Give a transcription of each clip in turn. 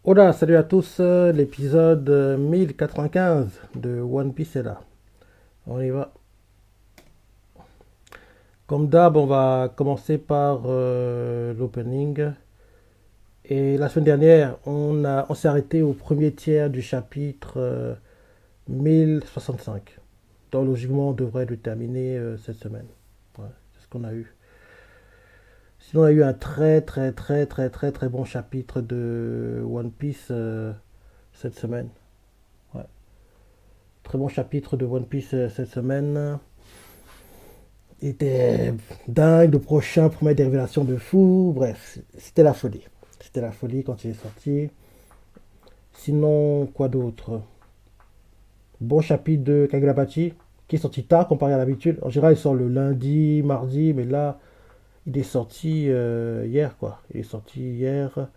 Hola, salut à tous, l'épisode 1095 de One Piece est là. On y va. Comme d'hab, on va commencer par l'opening. Et la semaine dernière, on s'est arrêté au premier tiers du chapitre 1065. Donc logiquement, on devrait le terminer cette semaine. Ouais, c'est ce qu'on a eu. Sinon, on a eu un très bon chapitre de One Piece cette semaine. Ouais. Très bon chapitre de One Piece cette semaine. Il était dingue, le prochain promet des révélations de fou. Bref, c'était la folie. C'était la folie quand il est sorti. Sinon, quoi d'autre? Bon chapitre de Kagurabachi, qui est sorti tard comparé à l'habitude. En général, il sort le lundi, mardi, mais là, il est sorti hier, quoi. Il est sorti hier.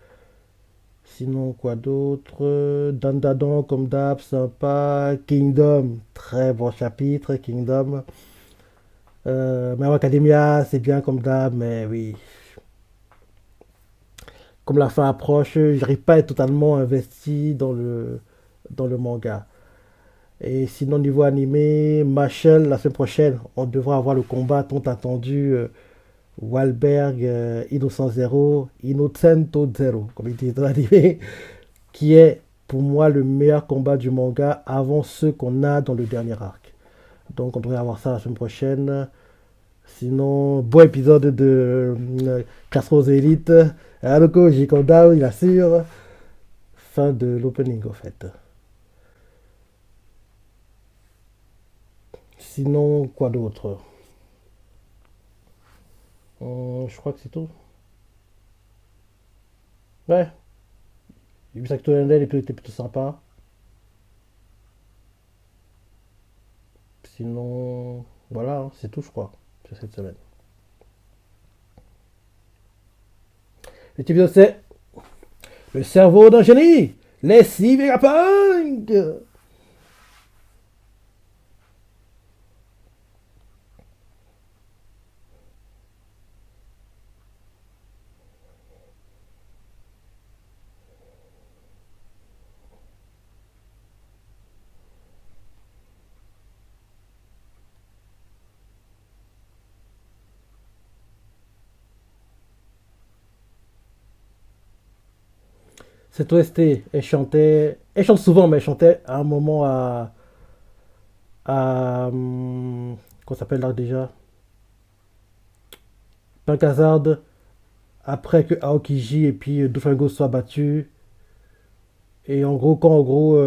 Sinon, quoi d'autre? Dandadan, comme d'hab, sympa. Kingdom, très bon chapitre, Kingdom. My Hero Academia, c'est bien comme d'hab, mais oui, comme la fin approche, j'arrive pas à être totalement investi dans le manga. Et sinon, niveau animé, Machel, la semaine prochaine, on devra avoir le combat tant attendu Wahlberg, Innocent Zero, Innocento Zero, comme il dit dans l'animé, qui est pour moi le meilleur combat du manga avant ceux qu'on a dans le dernier arc. Donc on devrait avoir ça la semaine prochaine. Sinon, bon épisode de Castros Elite. Aloko, Jikonda, il assure. Fin de l'opening, en fait. Sinon, quoi d'autre? Je crois que c'est tout. Ouais, j'ai vu ça que Tonendel était plutôt sympa. Sinon, voilà, hein, c'est tout, je crois, sur cette semaine. Le petit épisode, c'est le cerveau d'un génie. Les 6 Vegapunk. Cette OST, elle chantait. Elle chante souvent, mais elle chantait à un moment comment s'appelle là déjà? Punk Hazard, après que Aokiji et puis Doflamingo soient battus. Et en gros,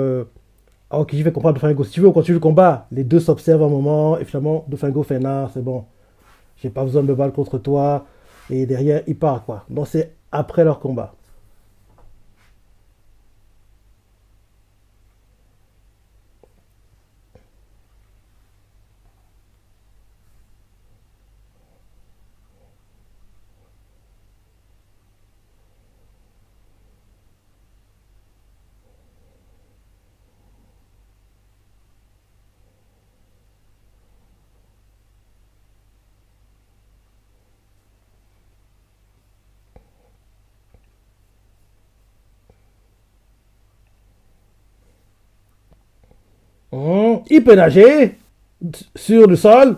Aokiji fait comprendre à Doflamingo, si tu veux, on continue le combat. Les deux s'observent un moment, et finalement, Doflamingo fait, non, c'est bon, j'ai pas besoin de me battre contre toi. Et derrière, il part, quoi. Donc c'est après leur combat. Il peut nager sur le sol.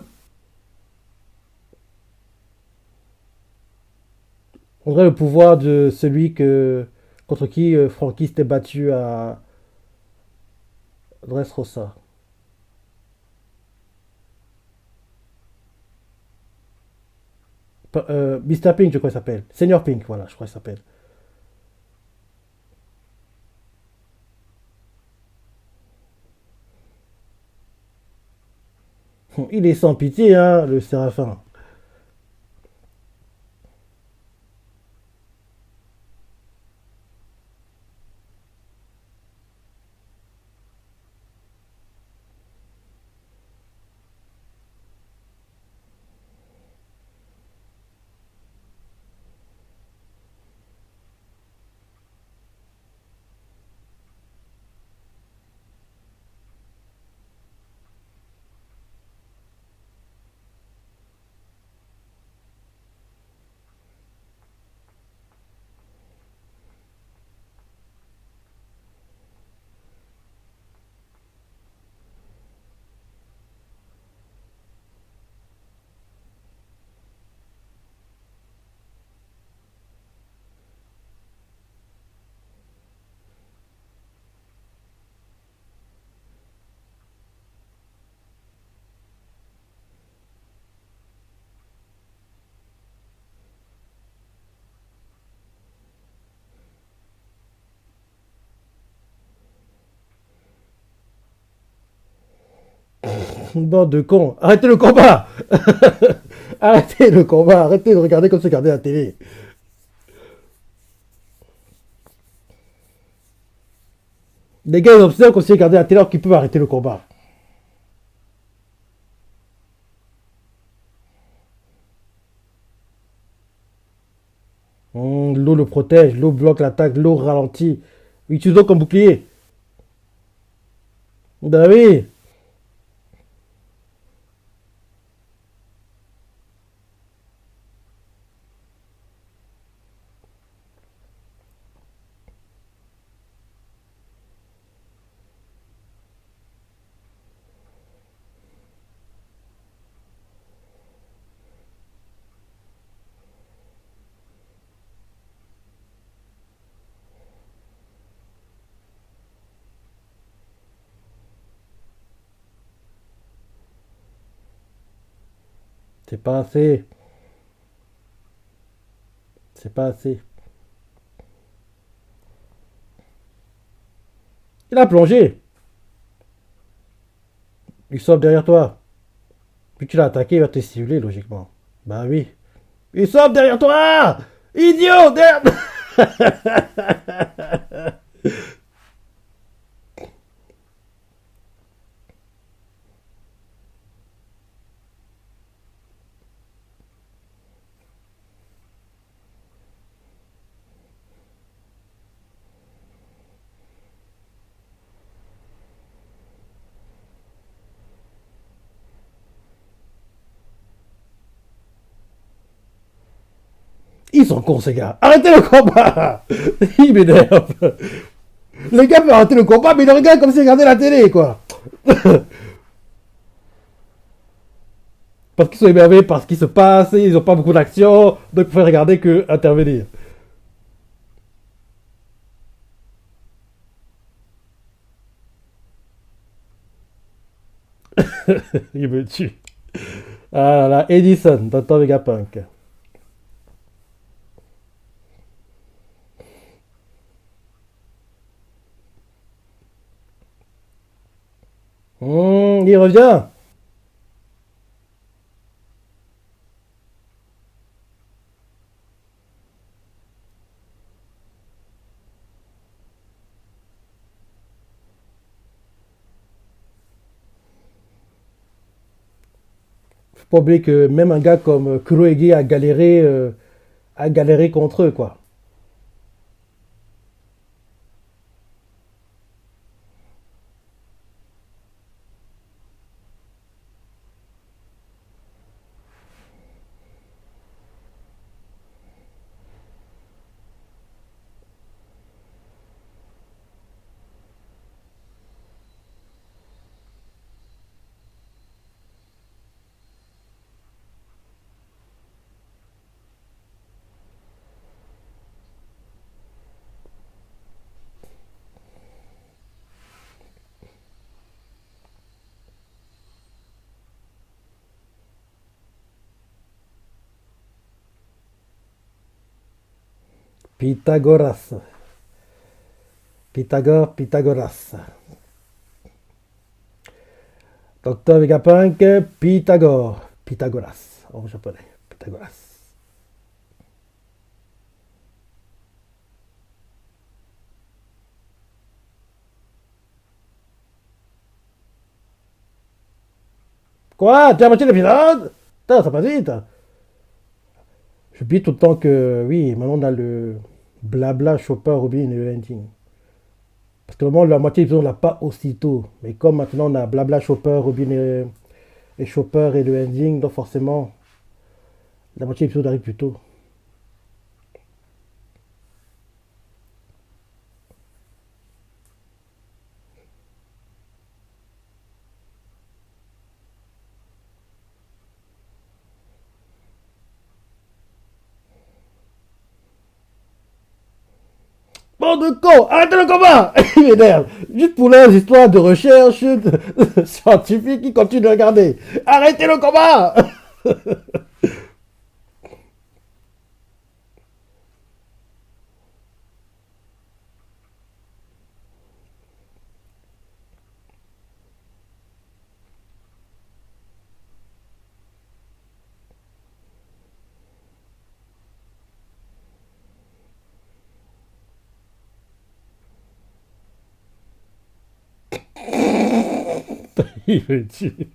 On dirait le pouvoir de celui contre qui Frankie s'était battu à Dressrosa. Mr. Pink, je crois qu'il s'appelle. Senior Pink, voilà, je crois qu'il s'appelle. Il est sans pitié, hein, le Séraphin. Bande de cons. Arrêtez le combat. Arrêtez le combat. Arrêtez de regarder comme c'est regarder la télé. Les gars, ils observent comme c'est regarder la télé alors qu'ils peuvent arrêter le combat. L'eau le protège, l'eau bloque l'attaque, l'eau ralentit. Utilise l'eau comme bouclier. Bah oui, c'est pas assez. C'est pas assez. Il a plongé. Il sort derrière toi. Puis tu l'as attaqué, il va te cibler logiquement. Bah oui. Il sort derrière toi. Idiot derrière... Ils sont cons ces gars. Arrêtez le combat. Il m'énerve. Les gars peuvent arrêter le combat, mais ils le regardent comme s'ils regardaient la télé, quoi. Parce qu'ils sont énervés par ce qui se passe, ils n'ont pas beaucoup d'action, donc il faut regarder que intervenir. Il me tue. Ah là là, Edison, Dr Vegapunk. Il revient. Faut pas oublier que même un gars comme Kurohige a galéré contre eux, quoi. Pythagoras. Pythagoras. Docteur Vegapunk, Pythagoras. En japonais. Pythagoras. Quoi? Tu as moitié l'épisode? Putain, ça passe vite. Je dis tout le temps que, oui, maintenant on a le blabla Chopper, Robin et le ending. Parce que normalement, la moitié de l'épisode, on l'a pas aussitôt. Mais comme maintenant on a blabla Chopper, Robin et Chopper et le ending, donc forcément, la moitié de l'épisode arrive plus tôt. Bon de con, arrêtez le combat. Il m'énerve. Juste pour les histoires de recherche scientifique, il continue de regarder. Arrêtez le combat. Il veut tuer.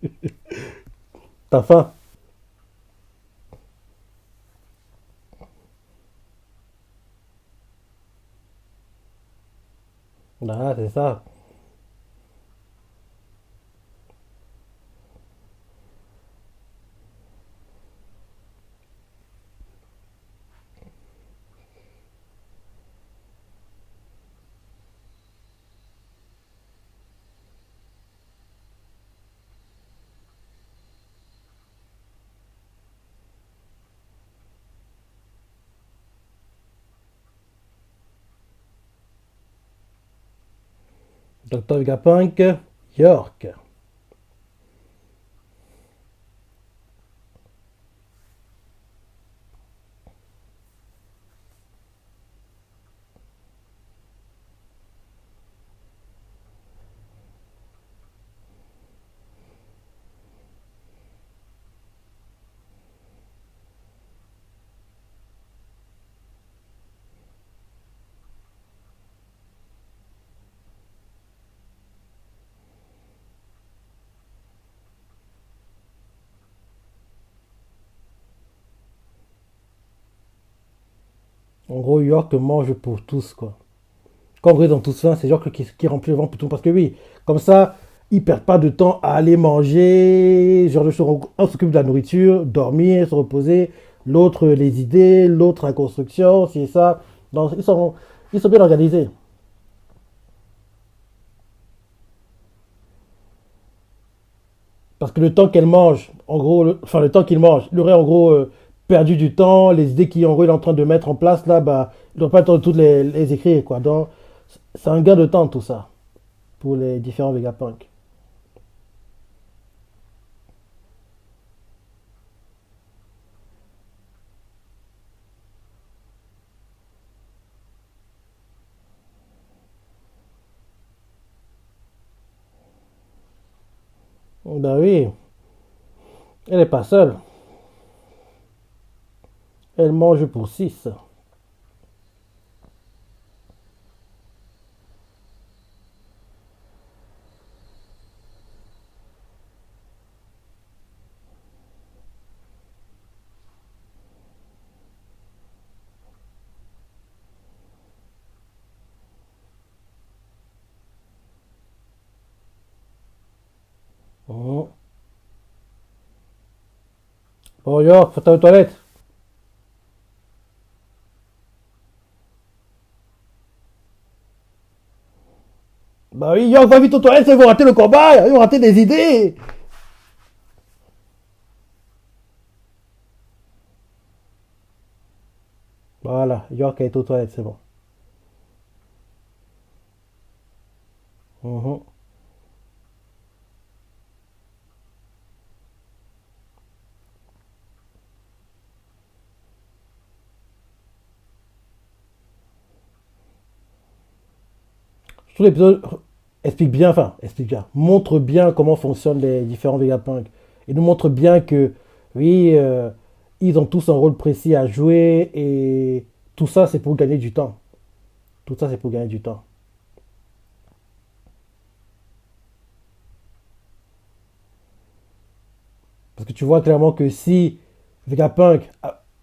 T'as faim? Ah, c'est ça. Docteur Vegapunk, York. En gros, York mange pour tous, quoi. Quand ils ont tous faim, c'est York qui remplit le ventre pour tout le monde. Parce que oui, comme ça, ils perdent pas de temps à aller manger. Genre, un s'occupe de la nourriture, dormir, se reposer. L'autre, les idées. L'autre, la construction, c'est ça. Donc, ils sont bien organisés. Parce que le temps qu'elle mange, en gros, enfin le temps qu'il mange, il aurait en gros perdu du temps, les idées qu'il en gros, il est en train de mettre en place là, bah, il n'aurait pas le temps de toutes les écrire quoi. Donc c'est un gain de temps tout ça pour les différents Vegapunk. Bah oui, elle n'est pas seule, elle mange pour 6. Bon York, faut aller aux toilettes. Bah oui, York, va vite aux toilettes, ils vont rater le combat, ils vont rater des idées. Voilà, York est aux toilettes, c'est bon. Mhm. Tout l'épisode explique bien, enfin, explique bien, montre bien comment fonctionnent les différents Vegapunk. Il nous montre bien que, oui, ils ont tous un rôle précis à jouer et tout ça, c'est pour gagner du temps. Tout ça, c'est pour gagner du temps. Parce que tu vois clairement que si Vegapunk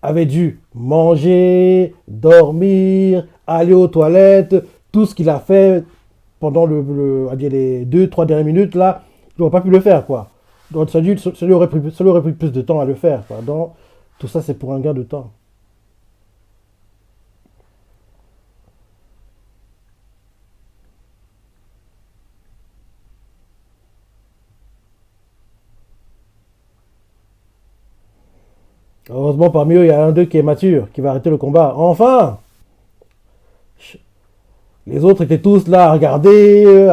avait dû manger, dormir, aller aux toilettes, tout ce qu'il a fait pendant on va dire les 2, 3 dernières minutes, là, il n'aurait pas pu le faire, quoi. Donc ça lui aurait pris plus de temps à le faire, quoi. Donc tout ça, c'est pour un gain de temps. Heureusement, parmi eux, il y a un d'eux qui est mature, qui va arrêter le combat. Enfin. Les autres étaient tous là à regarder.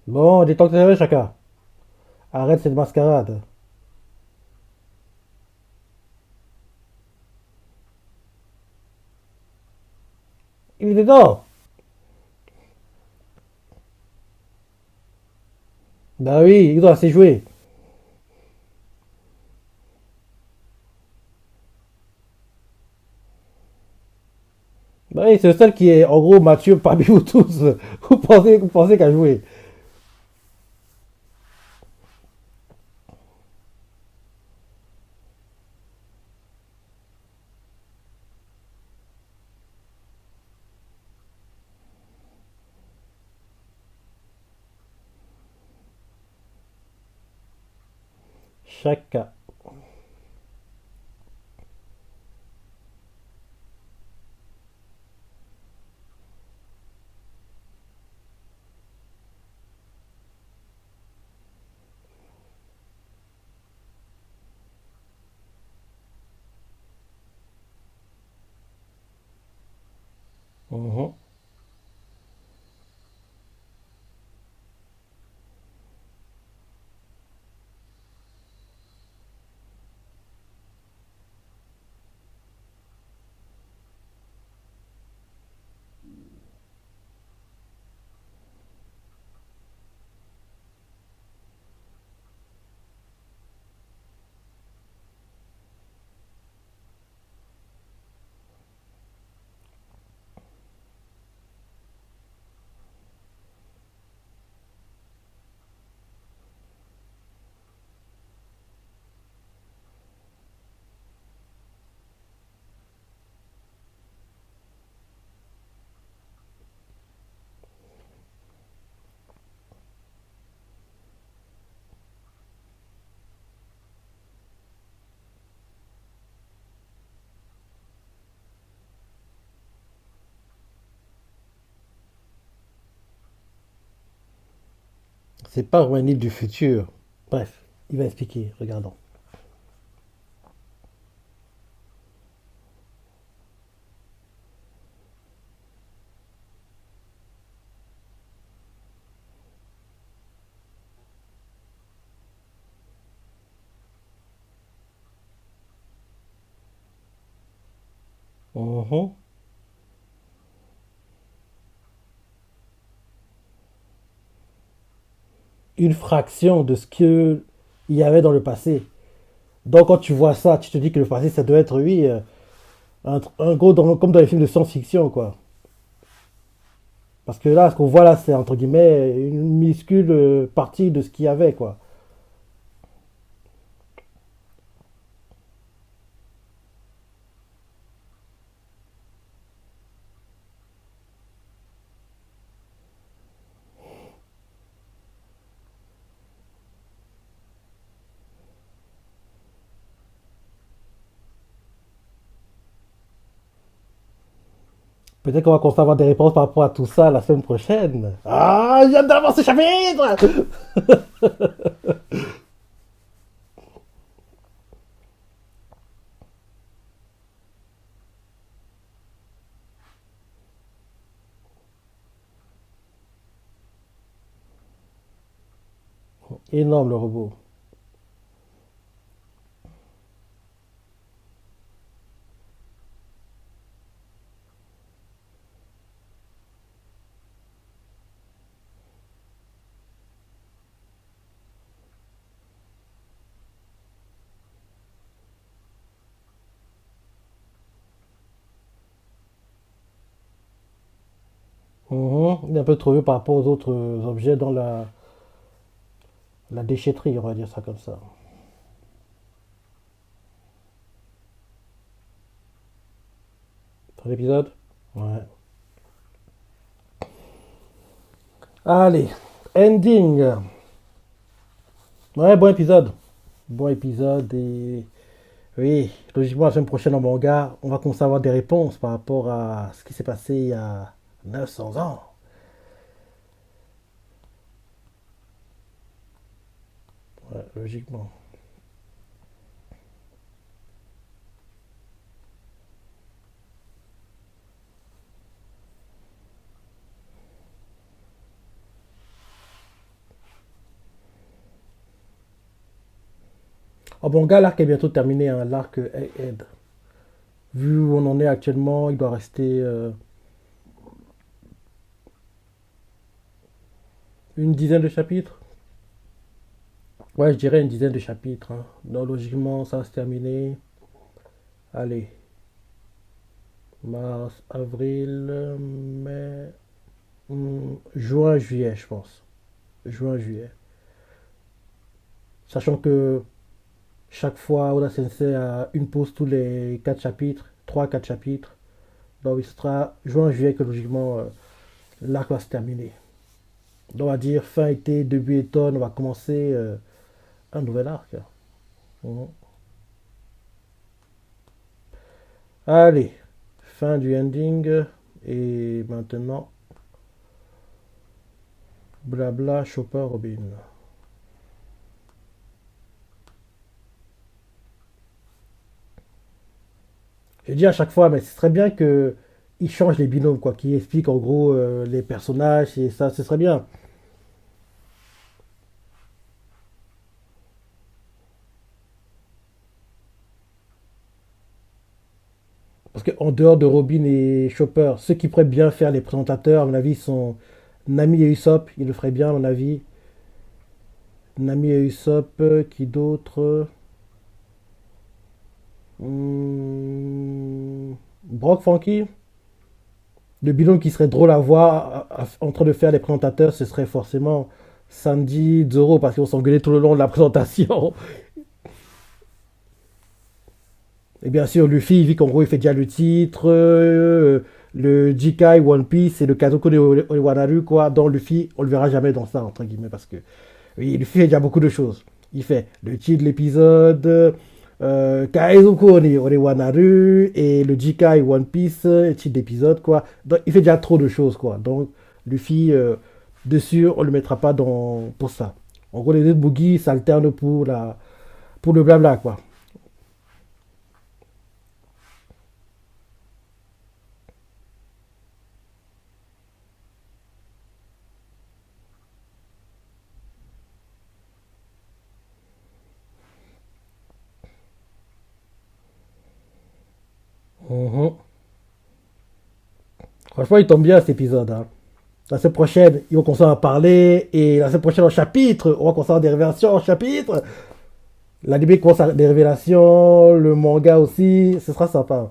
Bon, détends tes nerfs, chacun. Arrête cette mascarade. Il est dedans. Bah oui, il doit assez jouer. Bah oui, c'est le seul qui est en gros mature parmi vous tous. Vous pensez qu'à jouer. Chacun. Mhm, c'est pas Rwani du futur. Bref, il va expliquer. Regardons. Mhm. Une fraction de ce qu'il y avait dans le passé. Donc quand tu vois ça, tu te dis que le passé, ça doit être, oui, un gros, comme dans les films de science-fiction, quoi. Parce que là, ce qu'on voit là, c'est entre guillemets une minuscule partie de ce qu'il y avait, quoi. Peut-être qu'on va avoir des réponses par rapport à tout ça la semaine prochaine. Ah, j'ai hâte d'avoir ce chapitre. Énorme le robot. Mhm. Il est un peu trouvé par rapport aux autres objets dans la déchetterie, on va dire ça comme ça. Dans l'épisode. Ouais. Allez, ending. Ouais, bon épisode. Bon épisode et oui, logiquement la semaine prochaine en manga, on va commencer à avoir des réponses par rapport à ce qui s'est passé il y a 900 ans. Ouais, logiquement. En manga, l'arc est bientôt terminé, hein, l'arc Egghead. Vu où on en est actuellement, il doit rester une dizaine de chapitres. Ouais, je dirais une dizaine de chapitres, hein. Donc logiquement, ça va se terminer. Allez, mars, avril, mai, juin, juillet, je pense. Juin, juillet. Sachant que chaque fois, Oda Sensei a une pause tous les 4 chapitres, trois quatre chapitres. Donc il sera juin, juillet que logiquement l'arc va se terminer. Donc on va dire fin été, début automne, on va commencer un nouvel arc. Mhm. Allez, fin du ending. Et maintenant, blabla, Chopper, Robin. Je dis à chaque fois, mais ce serait bien que ils changent les binômes, quoi, qui expliquent en gros les personnages et ça, ce serait bien. Parce qu'en dehors de Robin et Chopper, ceux qui pourraient bien faire les présentateurs, à mon avis, sont Nami et Usopp. Ils le feraient bien, à mon avis. Nami et Usopp, qui d'autre? Brock Funky. Le binôme qui serait drôle à voir en train de faire les présentateurs, ce serait forcément Sandy, Zoro, parce qu'ils vont s'engueuler tout le long de la présentation. Et bien sûr, Luffy, vu qu'en gros, il fait déjà le titre, le Jikai, One Piece et le Kazoku de Owanaru, quoi. Dans Luffy, on le verra jamais dans ça, entre guillemets, parce que oui, Luffy fait déjà beaucoup de choses. Il fait le titre de l'épisode, Kaizoku ni Owanaru et le Jikai One Piece, titre d'épisode, quoi. Donc, il fait déjà trop de choses, quoi. Donc, Luffy, dessus, on le mettra pas dans, pour ça. En gros, les deux boogies s'alternent pour le blabla, quoi. Mhm. Franchement, il tombe bien cet épisode, hein. La semaine prochaine, ils vont commencer à en parler. Et la semaine prochaine, en chapitre, on va commencer à avoir des révélations en chapitre. L'anime commence à avoir des révélations. Le manga aussi. Ce sera sympa.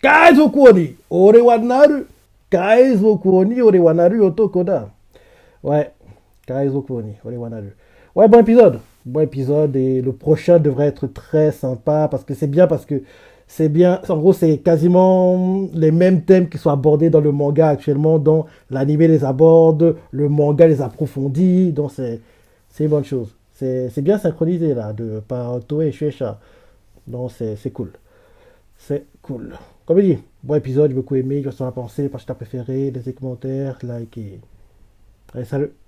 Kaizoku ni ore wa naru. Kaizoku ni ore wa naru otoko da. Ouais. Kaizoku ni ore wa naru. Ouais, bon épisode. Bon épisode. Et le prochain devrait être très sympa. Parce que c'est bien. Parce que c'est bien. En gros, c'est quasiment les mêmes thèmes qui sont abordés dans le manga actuellement. Dont l'anime les aborde. Le manga les approfondit. Donc c'est une bonne chose. C'est bien synchronisé là. Par Toei et Shueisha. Donc c'est cool. C'est cool. Comme je dis, bon épisode, j'ai beaucoup aimé. Je vais en penser, parce que t'as préféré, laissez des commentaires, likez. Allez, salut.